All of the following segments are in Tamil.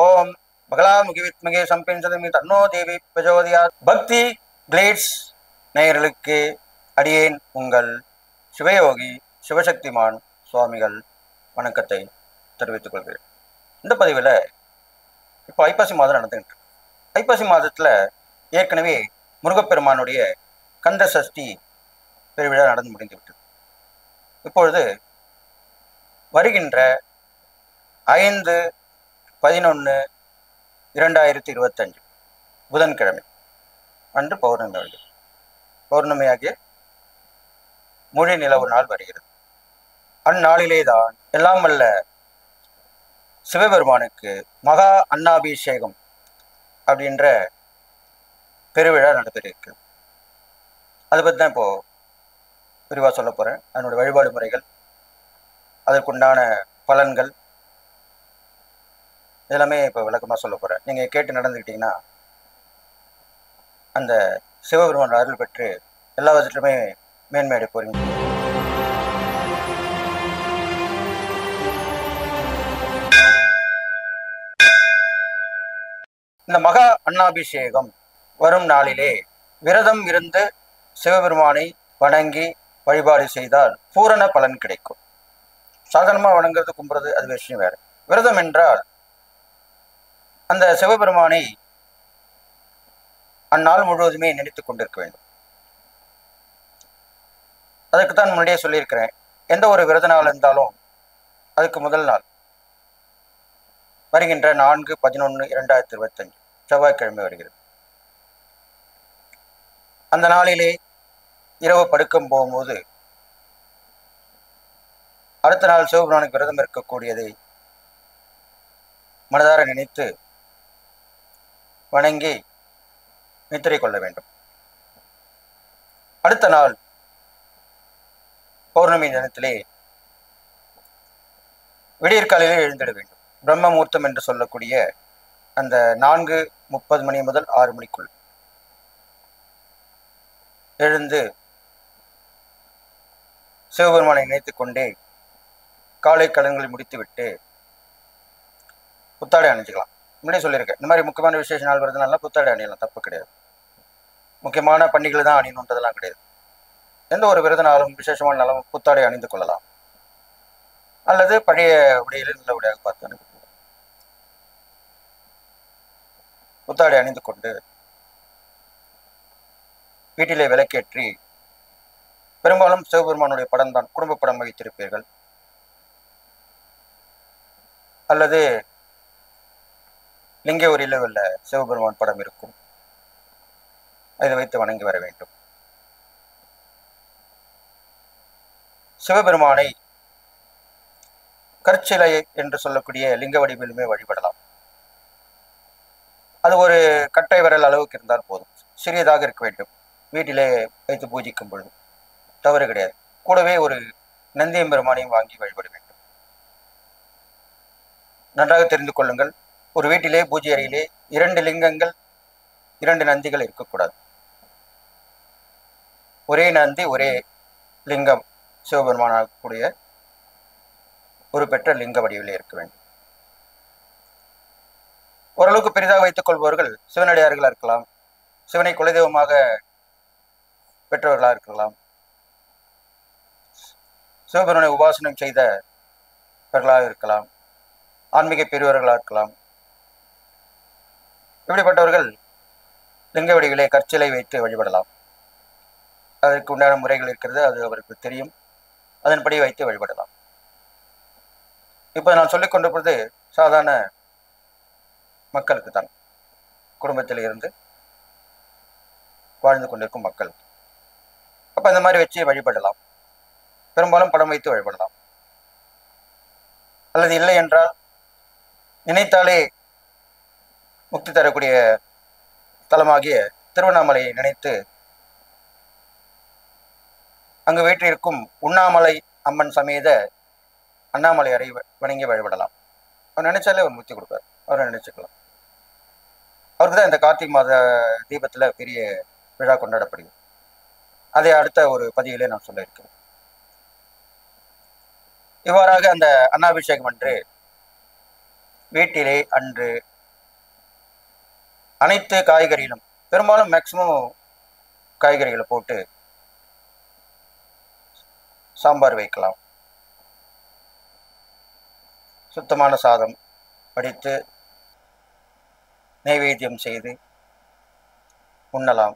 ஓம் பகலாமுகி வித்மகே சம்பின்சதமி தன்னோ தேவி பிரஜோதியார். பக்தி கிளேட்ஸ் நேயர்களுக்கு அடியேன் உங்கள் சிவயோகி சிவசக்திமான் சுவாமிகள் வணக்கத்தை தெரிவித்துக் கொள்கிறேன். இந்த பதிவில் இப்போ ஐப்பசி மாதம் நடந்துகிட்டு இருக்கு. ஐப்பசி மாதத்தில் ஏற்கனவே முருகப்பெருமானுடைய கந்த சஷ்டி பெருவிழா நடந்து முடிந்து விட்டது. இப்பொழுது வருகின்ற 5/11/2025 புதன்கிழமை அன்று பௌர்ணமி வருகிறது. பௌர்ணமியாகிய மொழி நிலவு நாள் வருகிறது. அந்நாளிலேதான் எல்லாம் வல்ல சிவபெருமானுக்கு மகா அன்னாபிஷேகம் அப்படின்ற பெருவிழா நடைபெற்றிருக்கிறது. அதை பற்றி தான் இப்போ விரிவாக சொல்ல போகிறேன். அதனுடைய வழிபாடு முறைகள், அதற்குண்டான பலன்கள் இதெல்லாமே இப்போ விளக்கமாக சொல்ல போகிறேன். நீங்கள் கேட்டு நடந்துக்கிட்டீங்கன்னா அந்த சிவபெருமான் அருள் பெற்று எல்லா விதத்திலுமே மேன்மை அடைய போறீங்க. இந்த மகா அன்னாபிஷேகம் வரும் நாளிலே விரதம் இருந்து சிவபெருமானை வணங்கி வழிபாடு செய்தால் பூரண பலன் கிடைக்கும். சாதாரணமாக வணங்குறது கும்புறது அது விஷயம் வேறு. விரதம் என்றால் அந்த சிவபெருமானை அந்நாள் முழுவதுமே நினைத்துக் கொண்டிருக்க வேண்டும். அதுக்குத்தான் முன்னாடியே சொல்லியிருக்கிறேன், எந்த ஒரு விரத நாள் இருந்தாலும் அதுக்கு முதல் நாள் வருகின்ற 4/11/2025 செவ்வாய்க்கிழமை வருகிறது. அந்த நாளிலே இரவு படுக்கம் போகும்போது அடுத்த நாள் சிவபெருமானுக்கு விரதம் இருக்கக்கூடியதை மனதார நினைத்து வணங்கி நித்திரை கொள்ள வேண்டும். அடுத்த நாள் பௌர்ணமி தினத்திலே விடியற்காலையிலே எழுந்திட வேண்டும். பிரம்ம முகூர்த்தம் என்று சொல்லக்கூடிய அந்த 4:30 முதல் 6 மணிக்குள் எழுந்து சிவபெருமானை நினைத்துக் கொண்டே காலை கடன்களை முடித்துவிட்டு புத்தாடை அணிஞ்சிக்கலாம். முன்னாடியே சொல்லியிருக்கேன், இந்த மாதிரி முக்கியமான விசேஷ நாள் வருதுனால புத்தாடை அணியலாம், தப்பு கிடையாது. முக்கியமான பண்டிகைகளை தான் அணியணுன்றதெல்லாம் கிடையாது. எந்த ஒரு விரத நாளும் விசேஷமான நாளும் புத்தாடை அணிந்து கொள்ளலாம், அல்லது பழைய உடையில நல்ல உடையாக பார்த்து அணிந்து புத்தாடை அணிந்து கொண்டு வீட்டிலே விளக்கேற்றி, பெரும்பாலும் சிவபெருமானுடைய படம் தான் குடும்ப படம் வைத்திருப்பீர்கள், அல்லது லிங்க உரியில் உள்ள சிவபெருமான் படம் இருக்கும், அதை வைத்து வணங்கி வர வேண்டும். சிவபெருமானை கற்சிலை என்று சொல்லக்கூடிய லிங்க வடிவிலுமே வழிபடலாம். அது ஒரு கட்டை விரல் அளவுக்கு இருந்தால் போதும், சிறியதாக இருக்க வேண்டும். வீட்டிலே வைத்து பூஜிக்கும் பொழுது தவறு கிடையாது. கூடவே ஒரு நந்தியம் பெருமானையும் வாங்கி வழிபட வேண்டும். நன்றாக தெரிந்து கொள்ளுங்கள், ஒரு வீட்டிலே பூஜை அறையிலே 2 லிங்கங்கள் 2 நந்திகள் இருக்கக்கூடாது. ஒரே நந்தி ஒரே லிங்கம் சிவபெருமானாகக்கூடிய ஒரு பெற்ற லிங்க வடிவிலே இருக்க வேண்டும். ஓரளவுக்கு பெரிதாக வைத்துக் கொள்பவர்கள் சிவனடியார்களாக இருக்கலாம், சிவனை குலதெய்வமாக பெற்றவர்களாக இருக்கலாம், சிவபெருமானை உபாசனம் செய்தவர்களாக இருக்கலாம், ஆன்மீக பெரியவர்களாக இருக்கலாம். இப்படிப்பட்டவர்கள் லிங்க வடிவிலே கற்சிலை வைத்து வழிபடலாம். அதற்கு உண்டான முறைகள் இருக்கிறது, அது அவருக்கு தெரியும், அதன்படி வைத்து வழிபடலாம். இப்போ நான் சொல்லிக் கொண்டிருப்பது சாதாரண மக்களுக்கு தான், குடும்பத்தில் இருந்து வாழ்ந்து கொண்டிருக்கும் மக்கள். அப்போ இந்த மாதிரி வச்சு வழிபடலாம். பெரும்பாலும் படம் வைத்து வழிபடலாம். அல்லது இல்லை என்றால் நினைத்தாலே முக்தி தரக்கூடிய தலமாகிய திருவண்ணாமலையை நினைத்து அங்கு வீற்றிருக்கும் உண்ணாமலை அம்மன் சமேத அண்ணாமலையாரை வணங்கி வழிபடலாம். அவர் நினைச்சாலே அவர் முக்தி கொடுப்பார், அவரை நினைச்சுக்கலாம். அவருக்கு தான் இந்த கார்த்திகை மாத தீபத்தில் பெரிய விழா கொண்டாடப்படுகிறது. அதை அடுத்த ஒரு பதிவிலே நான் சொல்ல இருக்கிறேன். இவ்வாறாக அந்த அன்னாபிஷேகம் அன்று வீட்டிலே அன்று அனைத்து காய்கறிகளும், பெரும்பாலும் மேக்சிமம் காய்கறிகளை போட்டு சாம்பார் வைக்கலாம். சுத்தமான சாதம் வடித்து நைவேத்தியம் செய்து உண்ணலாம்.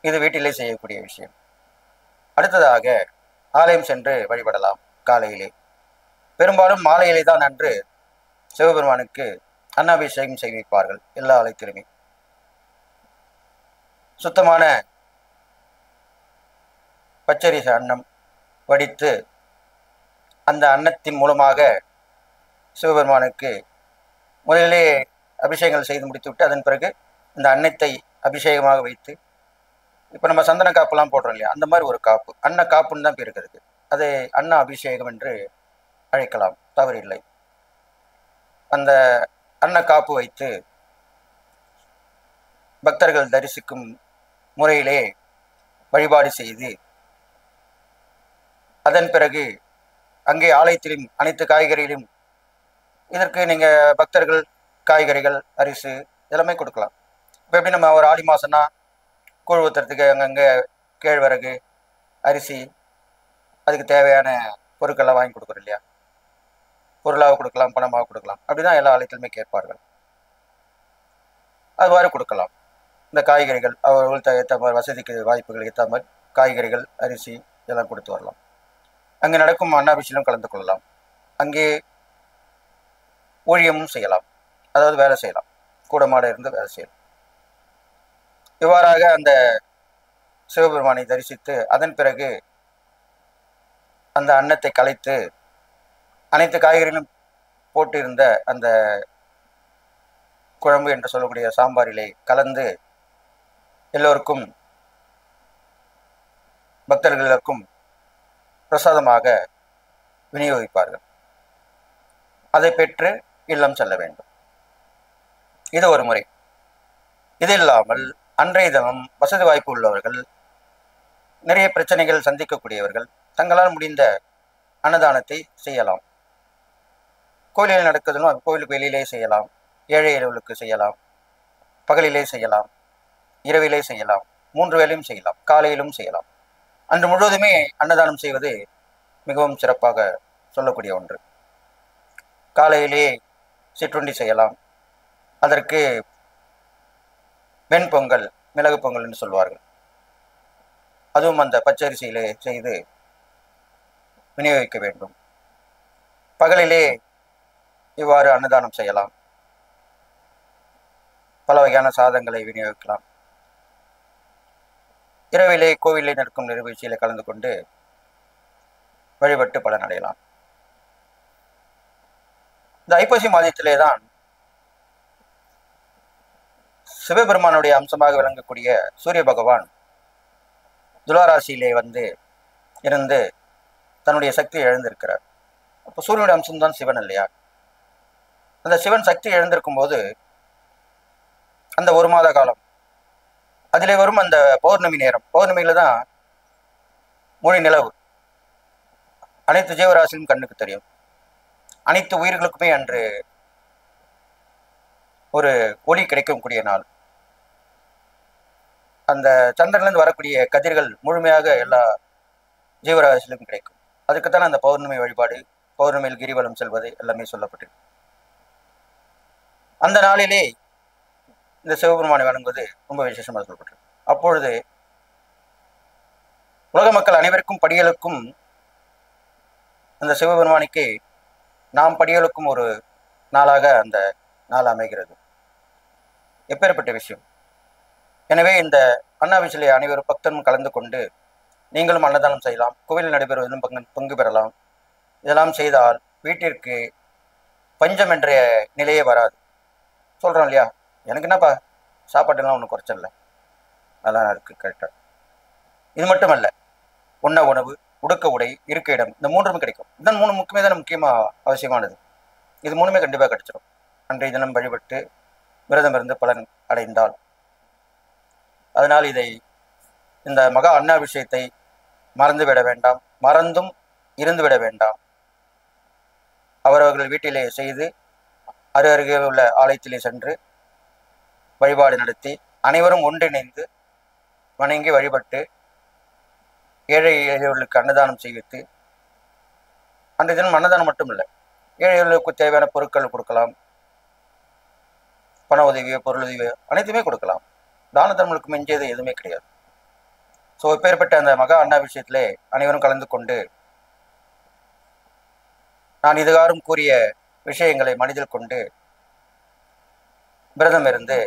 இது வீட்டிலே செய்யக்கூடிய விஷயம். அடுத்ததாக ஆலயம் சென்று வழிபடலாம். காலையிலே, பெரும்பாலும் மாலையிலே தான் அன்று சிவபெருமானுக்கு அன்னாபிஷேகம் செய்விப்பார்கள். எல்லா ஆலயத்திலுமே சுத்தமான பச்சரிசி அன்னம் வடித்து அந்த அன்னத்தின் மூலமாக சிவபெருமானுக்கு முதலிலே அபிஷேகங்கள் செய்து முடித்துவிட்டு அதன் பிறகு இந்த அன்னத்தை அபிஷேகமாக வைத்து, இப்போ நம்ம சந்தன காப்புலாம் போடுறோம் இல்லையா, அந்த மாதிரி ஒரு காப்பு, அன்ன காப்புன்னு தான் பேர் இருக்கிறது. அதை அன்ன அபிஷேகம் என்று அழைக்கலாம், தவறில்லை. அந்த அன்ன காப்பு வைத்து பக்தர்கள் தரிசிக்கும் முறையிலே வழிபாடு செய்து, அதன் பிறகு அங்கே ஆலயத்திலும் அனைத்து காய்கறிகளும், இதற்கு நீங்கள் பக்தர்கள் காய்கறிகள் அரிசி எல்லாமே கொடுக்கலாம். இப்போ எப்படி நம்ம ஒரு ஆடி மாதம்னா கூழ் ஊற்றுறதுக்கு அங்கங்கே கேழ்வரகு அரிசி அதுக்கு தேவையான பொருட்கள்லாம் வாங்கி கொடுக்குறோம் இல்லையா, பொருளாக கொடுக்கலாம், பணமாக கொடுக்கலாம். அப்படிதான் எல்லா ஆலயத்திலுமே கேட்பார்கள். அதுவாறு கொடுக்கலாம். இந்த காய்கறிகள் அவர்கள் ஏற்ற மாதிரி, வசதிக்கு வாய்ப்புகள் ஏற்ற மாதிரி காய்கறிகள் அரிசி இதெல்லாம் கொடுத்து வரலாம். அங்கே நடக்கும் அன்னாபிஷேகம் கலந்து கொள்ளலாம். அங்கே ஊழியமும் செய்யலாம், அதாவது வேலை செய்யலாம், கூடமாட இருந்து வேலை செய்யலாம். இவ்வாறாக அந்த சிவபெருமானை தரிசித்து அதன் பிறகு அந்த அன்னத்தை கலைத்து அனைத்து காய்கறிகளும் போட்டிருந்த அந்த குழம்பு என்று சொல்லக்கூடிய சாம்பாரிலே கலந்து எல்லோருக்கும், பக்தர்களுக்கும் பிரசாதமாக விநியோகிப்பார்கள். அதை பெற்று இல்லம் செல்ல வேண்டும். இது ஒரு முறை. இது இல்லாமல் அன்றைய தினம் வசதி வாய்ப்பு உள்ளவர்கள், நிறைய பிரச்சனைகள் சந்திக்கக்கூடியவர்கள் தங்களால் முடிந்த அன்னதானத்தை செய்யலாம். கோயிலில் நடக்குதுன்னா கோயிலுக்கு வெளியிலே செய்யலாம், ஏழை எளியவர்களுக்கு செய்யலாம், பகலிலே செய்யலாம், இரவிலே செய்யலாம், 3 வேளையும் செய்யலாம், காலையிலும் செய்யலாம். அன்று முழுவதுமே அன்னதானம் செய்வது மிகவும் சிறப்பாக சொல்லக்கூடிய ஒன்று. காலையிலே சிற்றுண்டி செய்யலாம், அதற்கு வெண்பொங்கல், மிளகு பொங்கல் என்று சொல்வார்கள், அதுவும் அந்த பச்சரிசியிலே செய்து விநியோகிக்க வேண்டும். பகலிலே இவ்வாறு அன்னதானம் செய்யலாம், பல வகையான சாதங்களை விநியோகிக்கலாம். இரவிலே கோவிலே நடக்கும் நிகழ்ச்சியிலே கலந்து கொண்டு வழிபட்டு பலனடையலாம். இந்த ஐப்பசி மாதத்திலே தான் சிவபெருமானுடைய அம்சமாக விளங்கக்கூடிய சூரிய பகவான் துளாராசியிலே இருந்து தன்னுடைய சக்தியை இழந்திருக்கிறார். அப்போ சூரியனுடைய அம்சம்தான் சிவன் இல்லையா? அந்த சிவன் சக்தி இழந்திருக்கும் போது அந்த 1 மாத காலம் அதிலே வரும் அந்த பௌர்ணமி நேரம், பௌர்ணமியில தான் முழு நிலவு அனைத்து ஜீவராசியும் கண்ணுக்கு தெரியும். அனைத்து உயிர்களுக்குமே அன்று ஒரு ஒளி கிடைக்கக்கூடிய நாள். அந்த சந்திரனிலிருந்து வரக்கூடிய கதிர்கள் முழுமையாக எல்லா ஜீவராசிகளுக்கும் கிடைக்கும். அதுக்குத்தான் அந்த பௌர்ணமி வழிபாடு, பௌர்ணமியில் கிரிவலம் செல்வது எல்லாமே சொல்லப்பட்டிருக்கு. அந்த நாளிலே இந்த சிவபெருமானை வணங்குவது ரொம்ப விசேஷமாக சொல்லப்பட்டிருக்கு. அப்பொழுது உலக மக்கள் அனைவருக்கும் படிகளுக்கும் அந்த சிவபெருமானுக்கு நாம் படிகளுக்கும் ஒரு நாளாக அந்த நாள் அமைகிறது. எப்பேற்பட்ட விஷயம்! எனவே இந்த அன்னாபிஷேகத்திலே அனைவரும் பக்தரும் கலந்து கொண்டு நீங்களும் அன்னதானம் செய்யலாம், கோவிலில் நடைபெறுவதிலும் பங்கு பெறலாம். இதெல்லாம் செய்தால் வீட்டிற்கு பஞ்சம் என்ற நிலையே வராது. சொல்கிறோம் இல்லையா, எனக்கு என்னப்பா சாப்பாட்டெல்லாம் ஒன்றும் குறைச்சல, நல்லா இருக்குது, கரெக்டாக. இது மட்டுமல்ல, உண்ண உணவு, உடுக்க உடை, இருக்க இடம், இந்த 3மே கிடைக்கும். இதன் 3 முக்கியமே தான் முக்கியமாக அவசியமானது. இது 3மே கண்டிப்பாக கிடைச்சிடும் அன்றைய தினம் வழிபட்டு விரதம் இருந்து பலன் அடைந்தால். அதனால் இந்த மகா அன்னாபிஷேகத்தை மறந்துவிட வேண்டாம், மறந்தும் இருந்துவிட வேண்டாம். அவரவர்கள் வீட்டிலே செய்து அருகே உள்ள ஆலயத்திலே சென்று வழிபாடு நடத்தி அனைவரும் ஒன்றிணைந்து வணங்கி வழிபட்டு ஏழை எளியவர்களுக்கு அன்னதானம் செய்வித்து, அன்றைய தினம் அன்னதானம் மட்டும் இல்லை, ஏழைகளுக்கு தேவையான பொருட்கள் கொடுக்கலாம், பண உதவியோ பொருள் உதவியோ அனைத்துமே கொடுக்கலாம். தான தர்மங்களுக்கு மிஞ்சியது எதுவுமே கிடையாது. ஸோ இப்பேற்பட்ட அந்த மகா அன்னாபிஷேகத்திலே அனைவரும் கலந்து கொண்டு நான் இதுகாரும் கூறிய விஷயங்களை மனதில் கொண்டு விரதம் இருந்து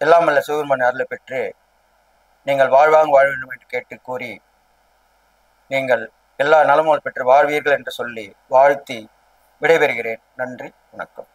எல்லாம் வல்ல சிவபெருமான் அருளை பெற்று நீங்கள் வாழ்வாங்க வாழ வேண்டும் என்று கேட்டு கூறி நீங்கள் எல்லா நலமும் பெற்று வாழ்வீர்கள் என்று சொல்லி வாழ்த்தி விடைபெறுகிறேன். நன்றி, வணக்கம்.